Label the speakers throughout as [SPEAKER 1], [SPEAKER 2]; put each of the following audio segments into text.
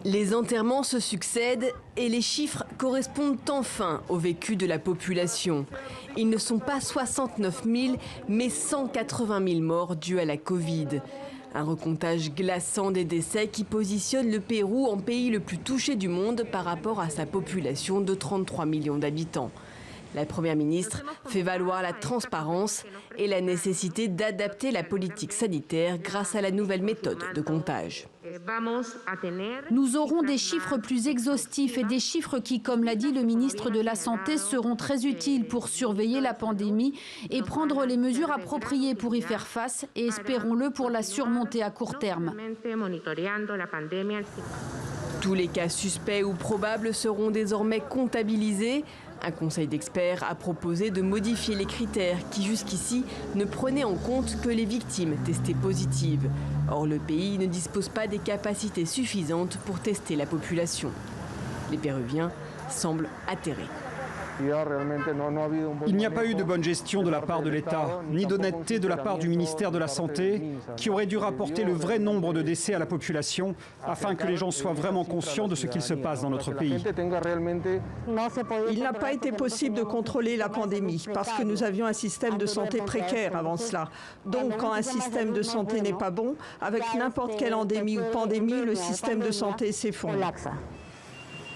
[SPEAKER 1] Les enterrements se succèdent et les chiffres correspondent enfin au vécu de la population. Ils ne sont pas 69 000, mais 180 000 morts dus à la Covid. Un recomptage glaçant des décès qui positionne le Pérou en pays le plus touché du monde par rapport à sa population de 33 millions d'habitants. La Première ministre fait valoir la transparence et la nécessité d'adapter la politique sanitaire grâce à la nouvelle méthode de comptage.
[SPEAKER 2] Nous aurons des chiffres plus exhaustifs et des chiffres qui, comme l'a dit le ministre de la Santé, seront très utiles pour surveiller la pandémie et prendre les mesures appropriées pour y faire face et, espérons-le, pour la surmonter à court terme.
[SPEAKER 1] Tous les cas suspects ou probables seront désormais comptabilisés. Un conseil d'experts a proposé de modifier les critères qui jusqu'ici ne prenaient en compte que les victimes testées positives. Or, le pays ne dispose pas des capacités suffisantes pour tester la population. Les Péruviens semblent atterrés.
[SPEAKER 3] Il n'y a pas eu de bonne gestion de la part de l'État, ni d'honnêteté de la part du ministère de la Santé, qui aurait dû rapporter le vrai nombre de décès à la population, afin que les gens soient vraiment conscients de ce qu'il se passe dans notre pays.
[SPEAKER 4] Il n'a pas été possible de contrôler la pandémie, parce que nous avions un système de santé précaire avant cela. Donc, quand un système de santé n'est pas bon, avec n'importe quelle endémie ou pandémie, le système de santé s'effondre.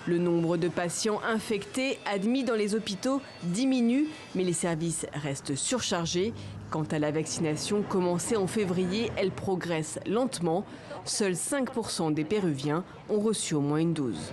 [SPEAKER 1] Le nombre de patients infectés admis dans les hôpitaux diminue, mais les services restent surchargés. Quant à la vaccination commencée en février, elle progresse lentement. Seuls 5% des Péruviens ont reçu au moins une dose.